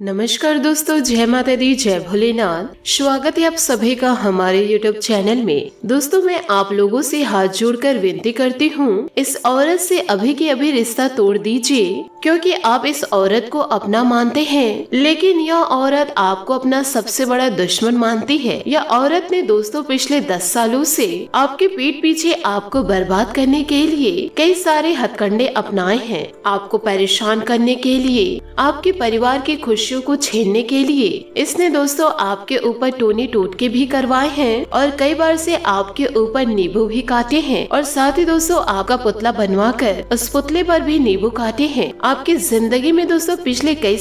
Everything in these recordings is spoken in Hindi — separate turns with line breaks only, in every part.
नमस्कार दोस्तों, जय माता दी, जय भोलेनाथ। स्वागत है आप सभी का हमारे YouTube चैनल में। दोस्तों, मैं आप लोगों से हाथ जोड़कर विनती करती हूँ, इस औरत से अभी के अभी रिश्ता तोड़ दीजिए, क्योंकि आप इस औरत को अपना मानते हैं, लेकिन यह औरत आपको अपना सबसे बड़ा दुश्मन मानती है। यह औरत ने दोस्तों पिछले 10 सालों से आपके पीठ पीछे आपको बर्बाद करने के लिए कई सारे हथकंडे अपनाए हैं। आपको परेशान करने के लिए, आपके परिवार की खुशियों को छीनने के लिए इसने दोस्तों आपके ऊपर टोने टोटके भी करवाए हैं और कई बार से आपके ऊपर नींबू भी काटे हैं और साथ ही दोस्तों आपका पुतला बनवाकर उस पुतले पर भी नींबू काटे हैं। आपकी जिंदगी में दोस्तों पिछले कई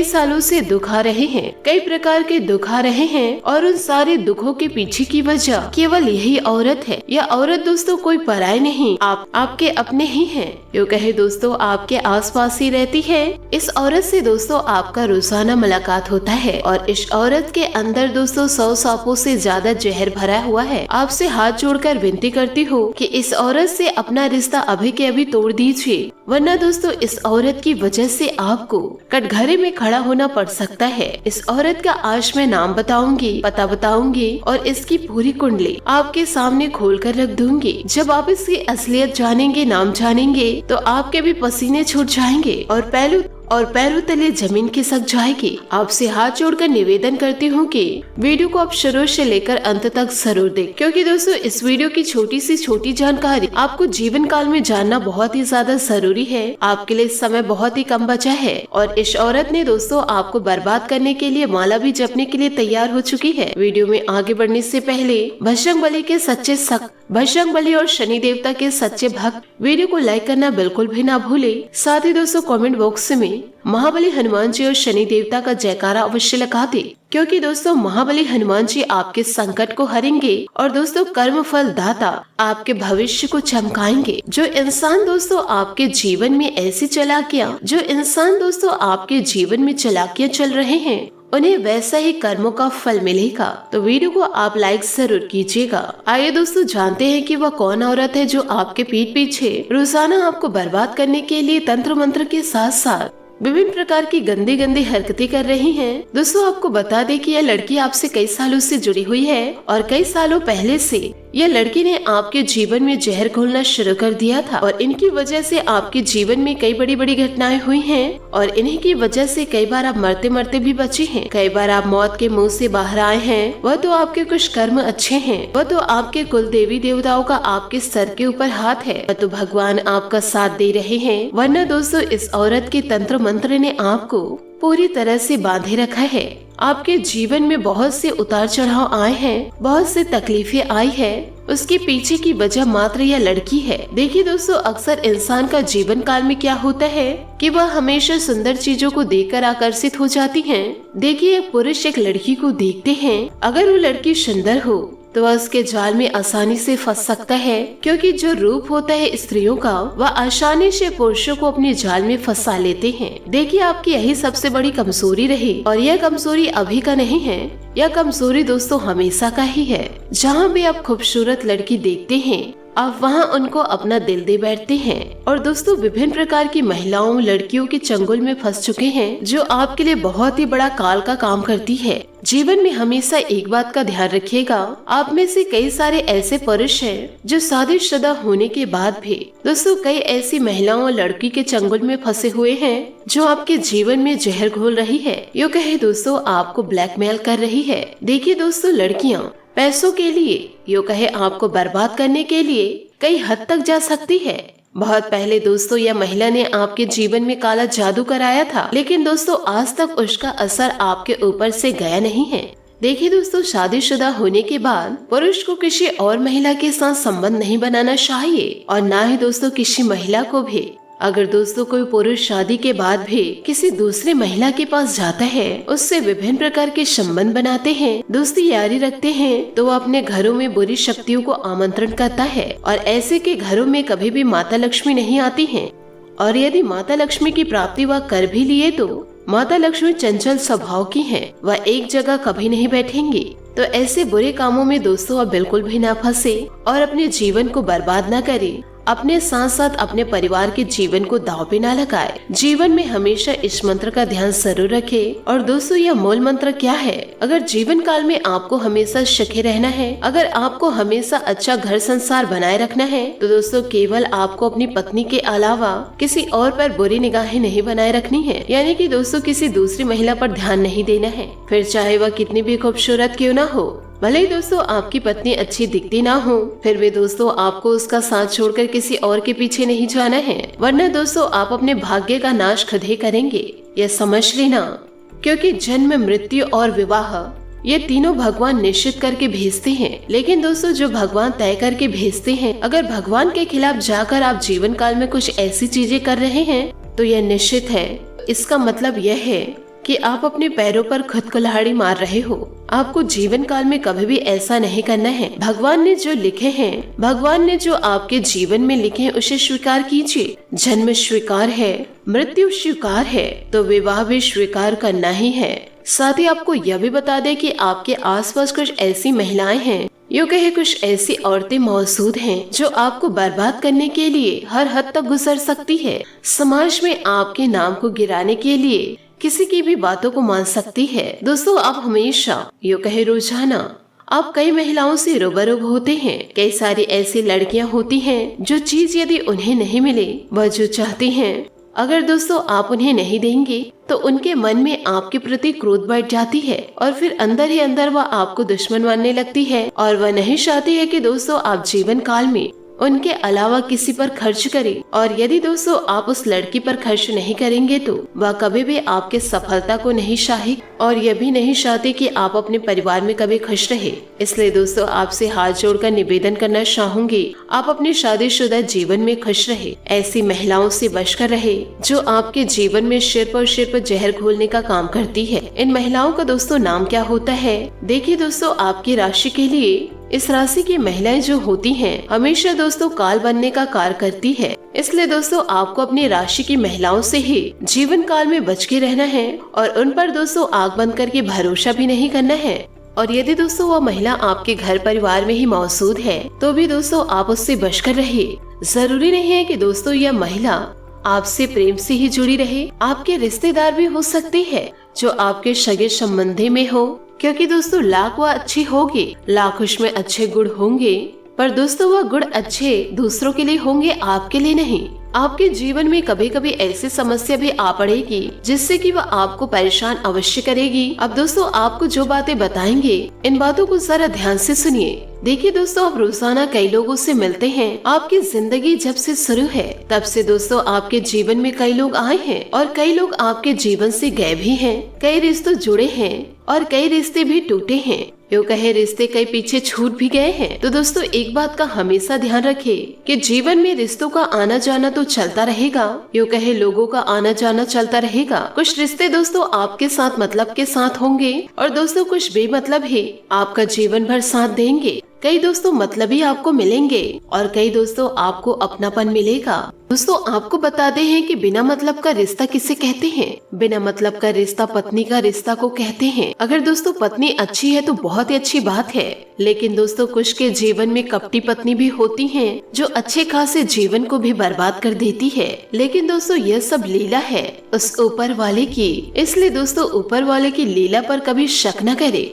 सालों से दुख आ रहे हैं, कई प्रकार के दुख आ रहे हैं और उन सारे दुखों के पीछे की वजह केवल यही औरत है। यह औरत दोस्तों कोई पराई नहीं, आप आपके अपने ही हैं। यूँ कहे दोस्तों आपके आसपास ही रहती है। इस औरत से दोस्तों आपका रोजाना मुलाकात होता है और इस औरत के अंदर दोस्तों 100 सांपों से ज्यादा जहर भरा हुआ है। आपसे हाथ जोड़कर विनती करती हूँ कि इस औरत से अपना रिश्ता अभी के अभी तोड़ दीजिए, वरना दोस्तों इस औरत की वजह से आपको कटघरे में खड़ा होना पड़ सकता है। इस औरत का आज मैं नाम बताऊंगी, पता बताऊंगी और इसकी पूरी कुंडली आपके सामने खोल कर रख दूंगी। जब आप इसकी असलियत जानेंगे, नाम जानेंगे, तो आपके भी पसीने छूट जाएंगे और पैरों तले जमीन खिसक जाएगी। आपसे हाथ जोड़कर निवेदन करती हूँ कि वीडियो को आप शुरू से लेकर अंत तक जरूर देखें, क्योंकि दोस्तों इस वीडियो की छोटी सी छोटी जानकारी आपको जीवन काल में जानना बहुत ही ज्यादा जरूरी है। आपके लिए समय बहुत ही कम बचा है और इस औरत ने दोस्तों आपको बर्बाद करने के लिए माला भी जपने के लिए तैयार हो चुकी है। वीडियो में आगे बढ़ने से पहले बजरंग बली और शनि देवता के सच्चे भक्त वीडियो को लाइक करना बिल्कुल भी ना भूले। साथ ही दोस्तों कमेंट बॉक्स में महाबली हनुमान जी और शनि देवता का जयकारा अवश्य लगा दे, क्योंकि दोस्तों महाबली हनुमान जी आपके संकट को हरेंगे और दोस्तों कर्म फल दाता आपके भविष्य को चमकाएंगे। जो इंसान दोस्तों आपके जीवन में चलाकियां चल रहे हैं, उन्हें वैसा ही कर्मों का फल मिलेगा। तो वीडियो को आप लाइक जरूर कीजिएगा। आइए दोस्तों जानते हैं कि वह कौन औरत है जो आपके पीठ पीछे रोजाना आपको बर्बाद करने के लिए तंत्र मंत्र के साथ साथ विभिन्न प्रकार की गंदी गंदी हरकतें कर रही हैं। दोस्तों आपको बता दें कि यह लड़की आपसे कई सालों से जुड़ी हुई है और कई सालों पहले से यह लड़की ने आपके जीवन में जहर घोलना शुरू कर दिया था और इनकी वजह से आपके जीवन में कई बड़ी बड़ी घटनाएं हुई हैं और इन्हीं की वजह से कई बार आप मरते मरते भी बचे हैं, कई बार आप मौत के मुंह से बाहर आए हैं। वह तो आपके कुछ कर्म अच्छे हैं, वह तो आपके कुल देवी देवताओं का आपके सर के ऊपर हाथ है, वह तो भगवान आपका साथ दे रहे हैं। वरना दोस्तों इस औरत के तंत्र मंत्र ने आपको पूरी तरह से बांधे रखा है। आपके जीवन में बहुत से उतार चढ़ाव आए हैं, बहुत से तकलीफें आई है, उसके पीछे की वजह मात्र यह लड़की है। देखिए दोस्तों अक्सर इंसान का जीवन काल में क्या होता है कि वह हमेशा सुंदर चीजों को देखकर आकर्षित हो जाती हैं। देखिए एक पुरुष एक लड़की को देखते हैं, अगर वो लड़की सुंदर हो तो वह उसके जाल में आसानी से फंस सकता है, क्योंकि जो रूप होता है स्त्रियों का वह आसानी से पुरुषों को अपने जाल में फंसा लेते हैं। देखिए आपकी यही सबसे बड़ी कमजोरी रही और यह कमजोरी अभी का नहीं है, यह कमजोरी दोस्तों हमेशा का ही है। जहाँ भी आप खूबसूरत लड़की देखते हैं आप वहाँ उनको अपना दिल दे बैठते हैं और दोस्तों विभिन्न प्रकार की महिलाओं लड़कियों के चंगुल में फंस चुके हैं, जो आपके लिए बहुत ही बड़ा काल का काम करती है। जीवन में हमेशा एक बात का ध्यान रखिएगा, आप में से कई सारे ऐसे पुरुष हैं जो शादीशुदा होने के बाद भी दोस्तों कई ऐसी महिलाओं और लड़की के चंगुल में फंसे हुए हैं जो आपके जीवन में जहर घोल रही है, यूँ कहे दोस्तों आपको ब्लैकमेल कर रही है। देखिए दोस्तों लड़कियाँ पैसों के लिए, यूँ कहे आपको बर्बाद करने के लिए कई हद तक जा सकती है। बहुत पहले दोस्तों यह महिला ने आपके जीवन में काला जादू कराया था, लेकिन दोस्तों आज तक उसका असर आपके ऊपर से गया नहीं है। देखिए दोस्तों शादीशुदा होने के बाद पुरुष को किसी और महिला के साथ संबंध नहीं बनाना चाहिए और ना ही दोस्तों किसी महिला को भी। अगर दोस्तों कोई पुरुष शादी के बाद भी किसी दूसरी महिला के पास जाता है, उससे विभिन्न प्रकार के संबंध बनाते हैं, दोस्ती यारी रखते हैं, तो वो अपने घरों में बुरी शक्तियों को आमंत्रण करता है और ऐसे के घरों में कभी भी माता लक्ष्मी नहीं आती हैं। और यदि माता लक्ष्मी की प्राप्ति वह कर भी लिए तो माता लक्ष्मी चंचल स्वभाव की हैं, वह एक जगह कभी नहीं बैठेंगी। तो ऐसे बुरे कामों में दोस्तों आप बिल्कुल भी ना फंसे और अपने जीवन को बर्बाद न करें। अपने साथ साथ अपने परिवार के जीवन को दांव पे न लगाए। जीवन में हमेशा इस मंत्र का ध्यान जरूर रखे। और दोस्तों यह मूल मंत्र क्या है? अगर जीवन काल में आपको हमेशा सुखी रहना है, अगर आपको हमेशा अच्छा घर संसार बनाए रखना है, तो दोस्तों केवल आपको अपनी पत्नी के अलावा किसी और पर बुरी निगाहें नहीं बनाए रखनी है। यानी कि दोस्तों किसी दूसरी महिला पर ध्यान नहीं देना है, फिर चाहे वह कितनी भी खूबसूरत क्यों ना हो। भले ही दोस्तों आपकी पत्नी अच्छी दिखती ना हो, फिर भी दोस्तों आपको उसका साथ छोड़कर किसी और के पीछे नहीं जाना है, वरना दोस्तों आप अपने भाग्य का नाश खुद ही करेंगे, यह समझ लेना। क्योंकि जन्म, मृत्यु और विवाह ये तीनों भगवान निश्चित करके भेजते हैं, लेकिन दोस्तों जो भगवान तय करके भेजते हैं, अगर भगवान के खिलाफ जाकर आप जीवन काल में कुछ ऐसी चीजें कर रहे हैं तो यह निश्चित है, इसका मतलब यह है कि आप अपने पैरों पर खुद कुल्हाड़ी मार रहे हो। आपको जीवन काल में कभी भी ऐसा नहीं करना है। भगवान ने जो लिखे हैं, भगवान ने जो आपके जीवन में लिखे हैं, उसे स्वीकार कीजिए। जन्म स्वीकार है, मृत्यु स्वीकार है, तो विवाह भी स्वीकार करना ही है। साथ ही आपको यह भी बता दें कि आपके आसपास कुछ ऐसी महिलाएं हैं, यूँ कहे कुछ ऐसी औरतें मौजूद हैं जो आपको बर्बाद करने के लिए हर हद तक गुजर सकती है। समाज में आपके नाम को गिराने के लिए किसी की भी बातों को मान सकती है। दोस्तों आप हमेशा, यूँ कहे रोजाना, आप कई महिलाओं से रूबरू होते हैं। कई सारी ऐसी लड़कियां होती हैं जो चीज यदि उन्हें नहीं मिले, वह जो चाहती हैं, अगर दोस्तों आप उन्हें नहीं देंगे तो उनके मन में आपके प्रति क्रोध बढ़ जाती है और फिर अंदर ही अंदर वह आपको दुश्मन मानने लगती है। और वह नहीं चाहती है कि दोस्तों आप जीवन काल में उनके अलावा किसी पर खर्च करें। और यदि दोस्तों आप उस लड़की पर खर्च नहीं करेंगे तो वह कभी भी आपके सफलता को नहीं चाहे और यह भी नहीं चाहते कि आप अपने परिवार में कभी खुश रहे। इसलिए दोस्तों आपसे हाथ जोड़कर निवेदन करना चाहूंगी, आप अपने शादीशुदा जीवन में खुश रहे। ऐसी महिलाओं से बचकर रहे जो आपके जीवन में सिर पर जहर घोलने का काम करती है। इन महिलाओं का दोस्तों नाम क्या होता है? देखिए दोस्तों, आपकी राशि के लिए इस राशि की महिलाएं जो होती हैं, हमेशा दोस्तों काल बनने का कार्य करती है। इसलिए दोस्तों आपको अपनी राशि की महिलाओं से ही जीवन काल में बच के रहना है और उन पर दोस्तों आग बंद करके भरोसा भी नहीं करना है। और यदि दोस्तों वह महिला आपके घर परिवार में ही मौजूद है तो भी दोस्तों आप उससे बचकर रहे। जरूरी नहीं है कि दोस्तों यह महिला आपसे प्रेम से ही जुड़ी रहे, आपके रिश्तेदार भी हो सकती है जो आपके सगे संबंधी में हो। क्योंकि दोस्तों लाख वह अच्छी होगी, लाख उसमें अच्छे गुण होंगे, पर दोस्तों वह गुण अच्छे दूसरों के लिए होंगे, आपके लिए नहीं। आपके जीवन में कभी कभी ऐसी समस्या भी आ पड़ेगी जिससे कि वह आपको परेशान अवश्य करेगी। अब दोस्तों आपको जो बातें बताएंगे, इन बातों को जरा ध्यान से सुनिए। देखिए दोस्तों, आप रोजाना कई लोगों से मिलते हैं। आपकी जिंदगी जब से शुरू है तब से दोस्तों आपके जीवन में कई लोग आए हैं और कई लोग आपके जीवन से गए भी हैं। कई रिश्ते जुड़े हैं और कई रिश्ते भी टूटे हैं। यूँ कहे रिश्ते कई पीछे छूट भी गए हैं। तो दोस्तों एक बात का हमेशा ध्यान रखें कि जीवन में रिश्तों का आना जाना तो चलता रहेगा, यूँ कहे लोगों का आना जाना चलता रहेगा। कुछ रिश्ते दोस्तों आपके साथ मतलब के साथ होंगे और दोस्तों कुछ बेमतलब ही आपका जीवन भर साथ देंगे। कई दोस्तों मतलबी आपको मिलेंगे और कई दोस्तों आपको अपनापन मिलेगा। दोस्तों आपको बताते हैं कि बिना मतलब का रिश्ता किसे कहते हैं? बिना मतलब का रिश्ता पत्नी का रिश्ता को कहते हैं। अगर दोस्तों पत्नी अच्छी है तो बहुत ही अच्छी बात है, लेकिन दोस्तों कुछ के जीवन में कपटी पत्नी भी होती हैं जो अच्छे खासे जीवन को भी बर्बाद कर देती है। लेकिन दोस्तों यह सब लीला है उस ऊपर वाले की, इसलिए दोस्तों ऊपर वाले की लीला पर कभी शक न करे।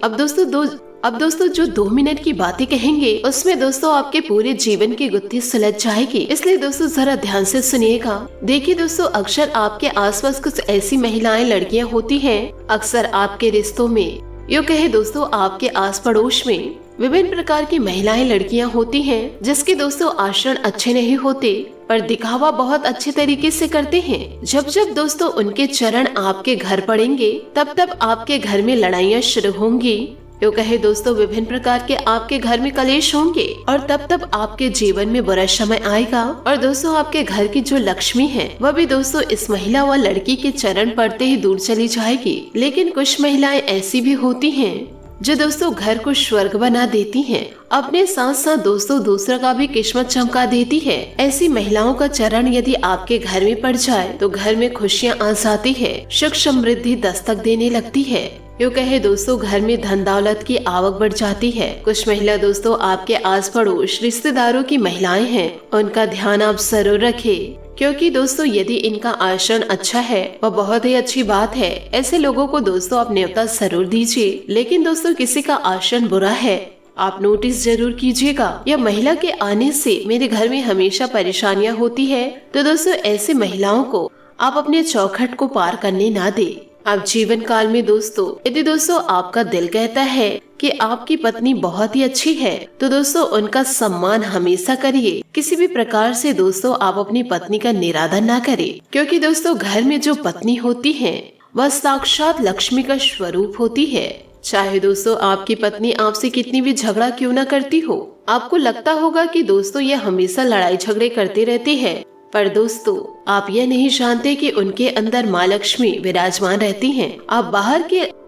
अब दोस्तों जो 2 मिनट की बातें कहेंगे उसमें दोस्तों आपके पूरे जीवन की गुत्थी सुलझ जाएगी, इसलिए दोस्तों जरा ध्यान से सुनिएगा। देखिए दोस्तों, अक्सर आपके आसपास कुछ ऐसी महिलाएं, लड़कियां होती हैं, अक्सर आपके रिश्तों में, यूँ कहे दोस्तों आपके आस पड़ोस में विभिन्न प्रकार की महिलाएं, लड़कियां होती हैं जिसके दोस्तों आचरण अच्छे नहीं होते पर दिखावा बहुत अच्छे तरीके से करते हैं। जब जब दोस्तों उनके चरण आपके घर पड़ेंगे तब तब आपके घर में लड़ाइयाँ शुरू होंगी। यूँ कहे दोस्तों विभिन्न प्रकार के आपके घर में कलेश होंगे और तब तब आपके जीवन में बुरा समय आएगा और दोस्तों आपके घर की जो लक्ष्मी है वह भी दोस्तों इस महिला व लड़की के चरण पड़ते ही दूर चली जाएगी। लेकिन कुछ महिलाएं ऐसी भी होती हैं जो दोस्तों घर को स्वर्ग बना देती हैं, अपने साथ साथ दोस्तों दूसरा का भी किस्मत चमका देती है। ऐसी महिलाओं का चरण यदि आपके घर में पड़ जाए तो घर में खुशियाँ आ जाती है, सुख समृद्धि दस्तक देने लगती है। यूँ कहे दोस्तों घर में धन दौलत की आवक बढ़ जाती है। कुछ महिला दोस्तों आपके आस पड़ोस रिश्तेदारों की महिलाएं हैं, उनका ध्यान आप जरूर रखें, क्योंकि दोस्तों यदि इनका आचरण अच्छा है वह बहुत ही अच्छी बात है। ऐसे लोगों को दोस्तों आप न्योता जरूर दीजिए। लेकिन दोस्तों किसी का आचरण बुरा है, आप नोटिस जरूर कीजिएगा। यह महिला के आने से मेरे घर में हमेशा परेशानियां होती है, तो दोस्तों ऐसे महिलाओं को आप अपने चौखट को पार करने ना दे। आप जीवन काल में दोस्तों यदि दोस्तों आपका दिल कहता है कि आपकी पत्नी बहुत ही अच्छी है, तो दोस्तों उनका सम्मान हमेशा करिए। किसी भी प्रकार से दोस्तों आप अपनी पत्नी का निरादर ना करें, क्योंकि दोस्तों घर में जो पत्नी होती है वह साक्षात लक्ष्मी का स्वरूप होती है। चाहे दोस्तों आपकी पत्नी आपसे कितनी भी झगड़ा क्यों न करती हो, आपको लगता होगा कि दोस्तों ये हमेशा लड़ाई झगड़े करते रहते हैं, पर दोस्तों आप ये नहीं जानते कि उनके अंदर माँ लक्ष्मी विराजमान रहती हैं।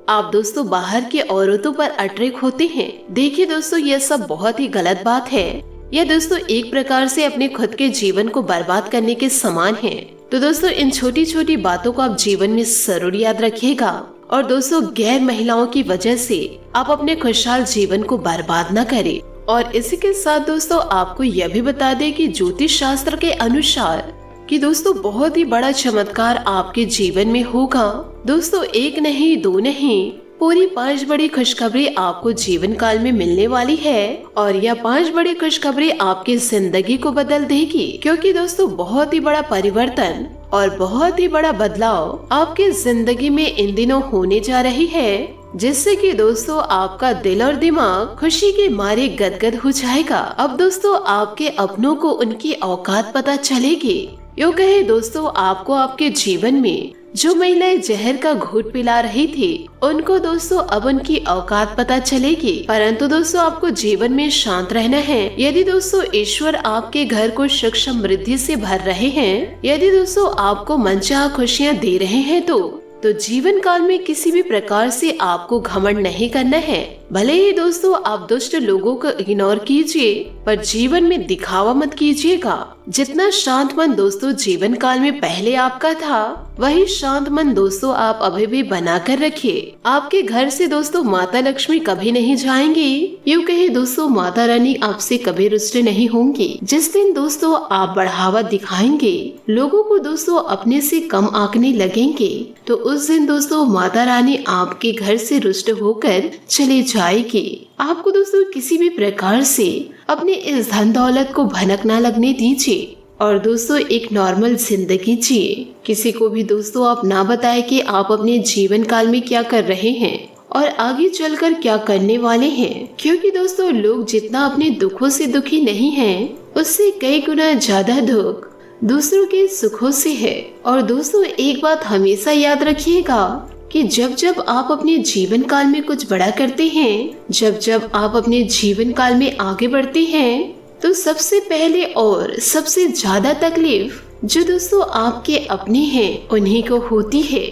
आप दोस्तों बाहर के औरतों पर अट्रैक्ट होते हैं। देखिए दोस्तों यह सब बहुत ही गलत बात है। यह दोस्तों एक प्रकार से अपने खुद के जीवन को बर्बाद करने के समान है। तो दोस्तों इन छोटी छोटी बातों को आप जीवन में जरूर याद रखिएगा। और दोस्तों गैर महिलाओं की वजह से आप अपने खुशहाल जीवन को बर्बाद न करें। और इसी के साथ दोस्तों आपको यह भी बता दें कि ज्योतिष शास्त्र के अनुसार कि दोस्तों बहुत ही बड़ा चमत्कार आपके जीवन में होगा। दोस्तों एक नहीं दो नहीं, पूरी 5 बड़ी खुशखबरी आपको जीवन काल में मिलने वाली है। और यह 5 बड़ी खुशखबरी आपकी जिंदगी को बदल देगी, क्योंकि दोस्तों बहुत ही बड़ा परिवर्तन और बहुत ही बड़ा बदलाव आपके जिंदगी में इन दिनों होने जा रही है, जिससे कि दोस्तों आपका दिल और दिमाग खुशी के मारे गदगद हो जाएगा। अब दोस्तों आपके अपनों को उनकी औकात पता चलेगी। यूँ कहे दोस्तों आपको आपके जीवन में जो महिलाएं जहर का घूंट पिला रही थी, उनको दोस्तों अब उनकी औकात पता चलेगी। परंतु दोस्तों आपको जीवन में शांत रहना है। यदि दोस्तों ईश्वर आपके घर को सुख समृद्धि से भर रहे हैं, यदि दोस्तों आपको मनचाहा खुशियाँ दे रहे हैं, तो जीवन काल में किसी भी प्रकार से आपको घमंड नहीं करना है। भले ही दोस्तों आप दुष्ट लोगों को इग्नोर कीजिए, पर जीवन में दिखावा मत कीजिएगा। जितना शांत मन दोस्तों जीवन काल में पहले आपका था, वही शांत मन दोस्तों आप अभी भी बना कर रखिए। आपके घर से दोस्तों माता लक्ष्मी कभी नहीं जाएंगी। यूँ कहे दोस्तों माता रानी आपसे कभी रुष्ट नहीं होंगी। जिस दिन दोस्तों आप बढ़ावा दिखाएंगे, लोगों को दोस्तों अपने से कम आंकने लगेंगे, तो उस दिन दोस्तों माता रानी आपके घर से रुष्ट होकर चले जाएगी। आपको दोस्तों किसी भी प्रकार से अपने इस धन दौलत को भनक ना लगने दीजिए और दोस्तों एक नॉर्मल जिंदगी जिए। किसी को भी दोस्तों आप ना बताएं कि आप अपने जीवन काल में क्या कर रहे हैं और आगे चलकर क्या करने वाले हैं, क्योंकि दोस्तों लोग जितना अपने दुखों से दुखी नहीं हैं, उससे कई गुना ज्यादा दुख दूसरों के सुखों से है। और दोस्तों एक बात हमेशा याद रखिएगा कि जब जब आप अपने जीवन काल में कुछ बड़ा करते हैं, जब जब आप अपने जीवन काल में आगे बढ़ते हैं, तो सबसे पहले और सबसे ज्यादा तकलीफ जो दोस्तों आपके अपने हैं उन्हीं को होती है।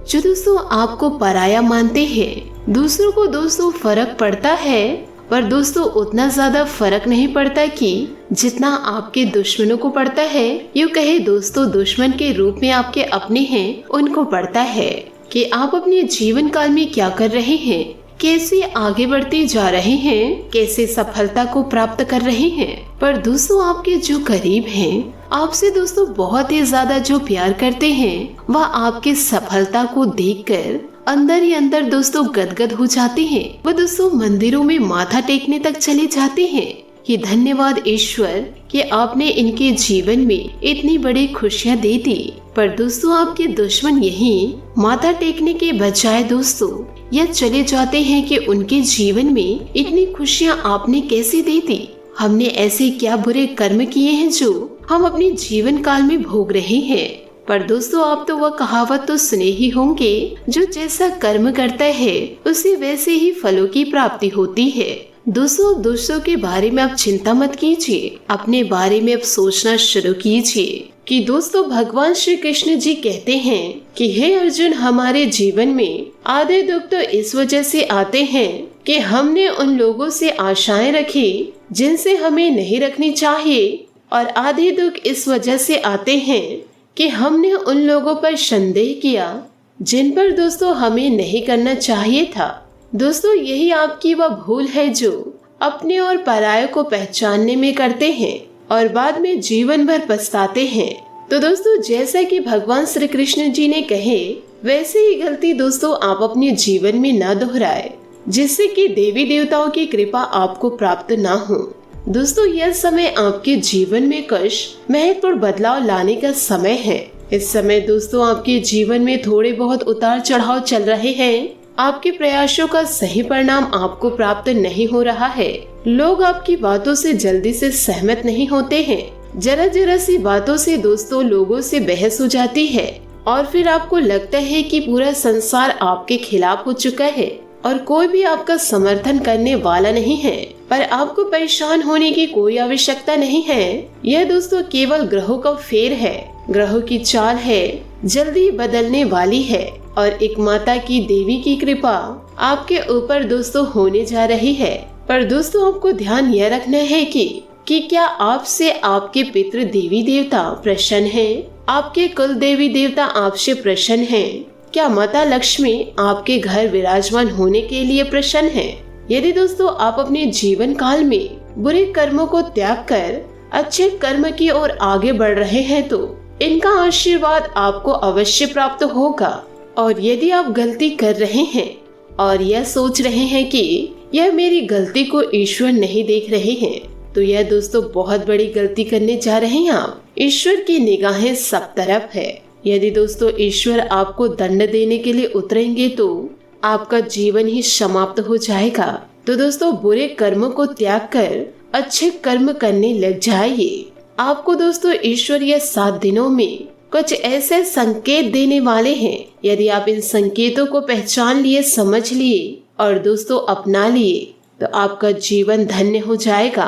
जो दोस्तों आपको पराया मानते हैं, दूसरों को दोस्तों फर्क पड़ता है, पर दोस्तों उतना ज्यादा फर्क नहीं पड़ता कि जितना आपके दुश्मनों को पड़ता है। यूँ कहे दोस्तों दुश्मन के रूप में आपके अपने हैं उनको पड़ता है कि आप अपने जीवन काल में क्या कर रहे हैं, कैसे आगे बढ़ते जा रहे हैं, कैसे सफलता को प्राप्त कर रहे हैं। पर दोस्तों आपके जो करीब हैं, आपसे दोस्तों बहुत ही ज्यादा जो प्यार करते हैं, वह आपके सफलता को देखकर अंदर ही अंदर दोस्तों गदगद हो जाते हैं। वह दोस्तों मंदिरों में माथा टेकने तक चले जाते हैं कि धन्यवाद ईश्वर कि आपने इनके जीवन में इतनी बड़ी खुशियाँ दे दी। पर दोस्तों आपके दुश्मन यही माथा टेकने के बजाय दोस्तों यह चले जाते हैं कि उनके जीवन में इतनी खुशियाँ आपने कैसे दे दी। हमने ऐसे क्या बुरे कर्म किए हैं जो हम अपने जीवन काल में भोग रहे हैं। पर दोस्तों आप तो वह कहावत तो सुने ही होंगे, जो जैसा कर्म करता है उसे वैसे ही फलों की प्राप्ति होती है। दोस्तों दूसरों के बारे में आप चिंता मत कीजिए, अपने बारे में अब सोचना शुरू कीजिए कि दोस्तों भगवान श्री कृष्ण जी कहते हैं कि हे अर्जुन, हमारे जीवन में आधे दुख तो इस वजह से आते हैं कि हमने उन लोगों से आशाएं रखी जिनसे हमें नहीं रखनी चाहिए, और आधे दुख इस वजह से आते हैं कि हमने उन लोगों पर संदेह किया जिन पर दोस्तों हमें नहीं करना चाहिए था। दोस्तों यही आपकी वह भूल है जो अपने और पराये को पहचानने में करते हैं और बाद में जीवन भर पछताते हैं। तो दोस्तों जैसा कि भगवान श्री कृष्ण जी ने कहे, वैसे ही गलती दोस्तों आप अपने जीवन में न दोहराए, जिससे कि देवी देवताओं की कृपा आपको प्राप्त न हो। दोस्तों यह समय आपके जीवन में कुछ महत्वपूर्ण बदलाव लाने का समय है। इस समय दोस्तों आपके जीवन में थोड़े बहुत उतार चढ़ाव चल रहे हैं। आपके प्रयासों का सही परिणाम आपको प्राप्त नहीं हो रहा है। लोग आपकी बातों से जल्दी से सहमत नहीं होते हैं। जरा जरा सी बातों से दोस्तों लोगों से बहस हो जाती है और फिर आपको लगता है कि पूरा संसार आपके खिलाफ हो चुका है और कोई भी आपका समर्थन करने वाला नहीं है। पर आपको परेशान होने की कोई आवश्यकता नहीं है। यह दोस्तों केवल ग्रहों का फेर है, ग्रहों की चाल है, जल्दी बदलने वाली है और एक माता की देवी की कृपा आपके ऊपर दोस्तों होने जा रही है। पर दोस्तों आपको ध्यान यह रखना है कि क्या आपसे आपके पितृ देवी देवता प्रसन्न हैं? आपके कुल देवी देवता आपसे प्रसन्न हैं? क्या माता लक्ष्मी आपके घर विराजमान होने के लिए प्रसन्न है? यदि दोस्तों आप अपने जीवन काल में बुरे कर्मों को त्याग कर अच्छे कर्म की ओर आगे बढ़ रहे हैं तो इनका आशीर्वाद आपको अवश्य प्राप्त होगा। और यदि आप गलती कर रहे हैं और यह सोच रहे हैं कि यह मेरी गलती को ईश्वर नहीं देख रहे हैं, तो यह दोस्तों बहुत बड़ी गलती करने जा रहे हैं आप। ईश्वर की निगाहें सब तरफ है। यदि दोस्तों ईश्वर आपको दंड देने के लिए उतरेंगे तो आपका जीवन ही समाप्त हो जाएगा। तो दोस्तों बुरे कर्मों को त्याग कर अच्छे कर्म करने लग जाइए। आपको दोस्तों ईश्वर यह 7 दिनों में कुछ ऐसे संकेत देने वाले हैं। यदि आप इन संकेतों को पहचान लिए, समझ लिए और दोस्तों अपना लिए तो आपका जीवन धन्य हो जाएगा।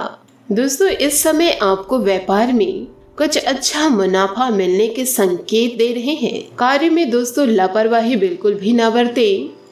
दोस्तों इस समय आपको व्यापार में कुछ अच्छा मुनाफा मिलने के संकेत दे रहे हैं। कार्य में दोस्तों लापरवाही बिल्कुल भी न बरते।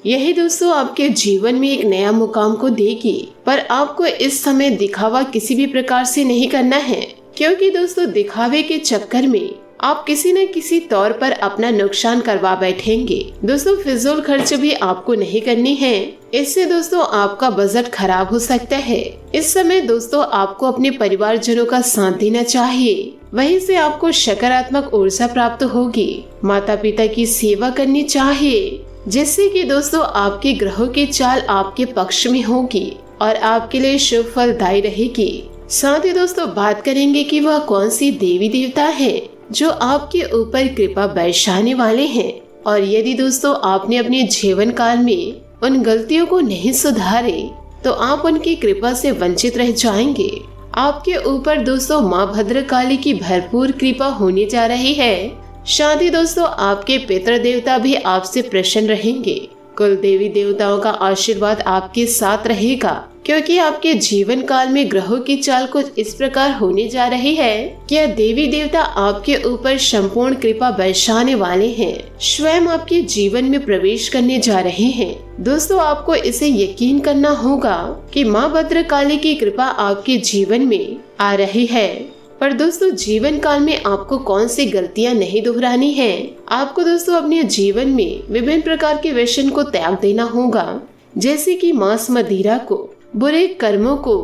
यही दोस्तों आपके जीवन में एक नया मुकाम को देगी। पर आपको इस समय दिखावा किसी भी प्रकार से नहीं करना है, क्योंकि दोस्तों दिखावे के चक्कर में आप किसी न किसी तौर पर अपना नुकसान करवा बैठेंगे। दोस्तों फिजूल खर्च भी आपको नहीं करनी है, इससे दोस्तों आपका बजट खराब हो सकता है। इस समय दोस्तों आपको अपने परिवारजनों का साथ देना चाहिए, वहीं से आपको सकारात्मक ऊर्जा प्राप्त होगी। माता पिता की सेवा करनी चाहिए, जिससे कि दोस्तों आपके ग्रहों की चाल आपके पक्ष में होगी और आपके लिए शुभ फलदायी रहेगी। साथ ही दोस्तों बात करेंगे कि वह कौन सी देवी देवता है जो आपके ऊपर कृपा बरसाने वाले हैं। और यदि दोस्तों आपने अपने जीवन काल में उन गलतियों को नहीं सुधारे तो आप उनकी कृपा से वंचित रह जाएंगे। आपके ऊपर दोस्तों माँ भद्रकाली की भरपूर कृपा होने जा रही है। साथ ही दोस्तों आपके पितृ देवता भी आपसे प्रसन्न रहेंगे। कुल देवी देवताओं का आशीर्वाद आपके साथ रहेगा, क्योंकि आपके जीवन काल में ग्रहों की चाल कुछ इस प्रकार होने जा रही है कि यह देवी देवता आपके ऊपर संपूर्ण कृपा बरसाने वाले हैं, स्वयं आपके जीवन में प्रवेश करने जा रहे हैं। दोस्तों आपको इसे यकीन करना होगा कि माँ भद्रकाली की कृपा आपके जीवन में आ रही है। पर दोस्तों जीवन काल में आपको कौन सी गलतियां नहीं दोहरानी है। आपको दोस्तों अपने जीवन में विभिन्न प्रकार के व्यसन को त्याग देना होगा, जैसे कि मांस मदिरा को, बुरे कर्मों को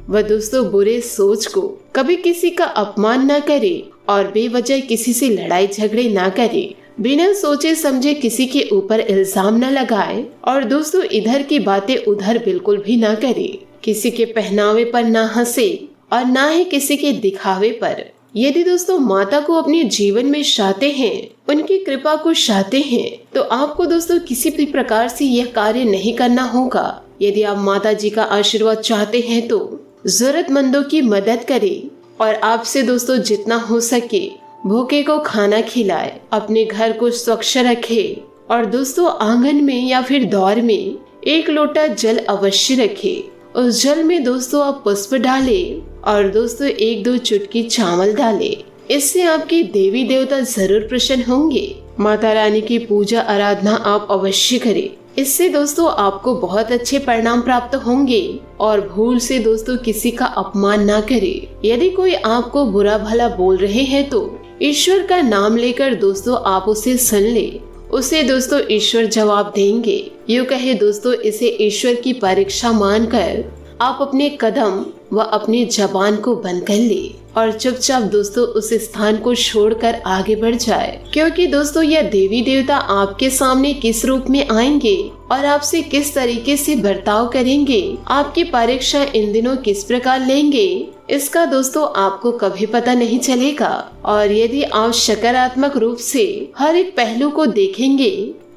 व दोस्तों बुरे सोच को। कभी किसी का अपमान न करे और बेवजह किसी से लड़ाई झगड़े ना करे। बिना सोचे समझे किसी के ऊपर इल्जाम न लगाए और दोस्तों इधर की बातें उधर बिल्कुल भी ना करे। किसी के पहनावे पर ना हंसे और ना ही किसी के दिखावे पर। यदि दोस्तों माता को अपने जीवन में चाहते हैं, उनकी कृपा को चाहते हैं, तो आपको दोस्तों किसी भी प्रकार से यह कार्य नहीं करना होगा। यदि आप माता जी का आशीर्वाद चाहते हैं तो जरूरतमंदों की मदद करें और आपसे दोस्तों जितना हो सके भूखे को खाना खिलाए, अपने घर को स्वच्छ रखे और दोस्तों आंगन में या फिर दौर में 1 लोटा जल अवश्य रखे। उस जल में दोस्तों आप पुष्प डाले और दोस्तों 1-2 चुटकी चावल डाले। इससे आपके देवी देवता जरूर प्रसन्न होंगे। माता रानी की पूजा आराधना आप अवश्य करें। इससे दोस्तों आपको बहुत अच्छे परिणाम प्राप्त होंगे। और भूल से दोस्तों किसी का अपमान ना करें। यदि कोई आपको बुरा भला बोल रहे हैं तो ईश्वर का नाम लेकर दोस्तों आप उसे सुन ले, उसे दोस्तों ईश्वर जवाब देंगे। यूँ कहे दोस्तों, इसे ईश्वर की परीक्षा मानकर आप अपने कदम व अपनी जबान को बंद कर ले और चुपचाप दोस्तों उस स्थान को छोड़कर आगे बढ़ जाए, क्योंकि दोस्तों यह देवी देवता आपके सामने किस रूप में आएंगे और आपसे किस तरीके से बर्ताव करेंगे, आपकी परीक्षा इन दिनों किस प्रकार लेंगे, इसका दोस्तों आपको कभी पता नहीं चलेगा। और यदि आप सकारात्मक रूप से हर एक पहलू को देखेंगे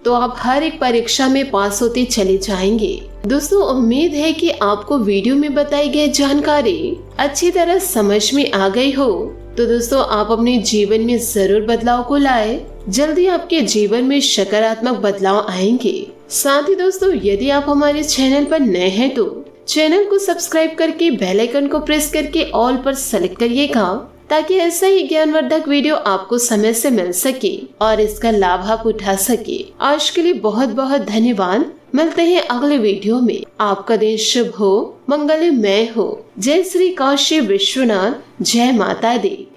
तो आप हर एक परीक्षा में पास होते चले जाएंगे। दोस्तों उम्मीद है कि आपको वीडियो में बताई गई जानकारी अच्छी तरह समझ में आ गई हो। तो दोस्तों आप अपने जीवन में जरूर बदलाव को लाए, जल्दी आपके जीवन में सकारात्मक बदलाव आएंगे। साथ ही दोस्तों यदि आप हमारे चैनल पर नए हैं तो चैनल को सब्सक्राइब करके बेल आइकन को प्रेस करके ऑल पर सेलेक्ट करिएगा, ताकि ऐसा ही ज्ञानवर्धक वीडियो आपको समय से मिल सके और इसका लाभ आप उठा सके। आज के लिए बहुत बहुत धन्यवाद। मिलते हैं अगले वीडियो में। आपका दिन शुभ हो, मंगलमय हो। जय श्री काशी विश्वनाथ, जय माता दी।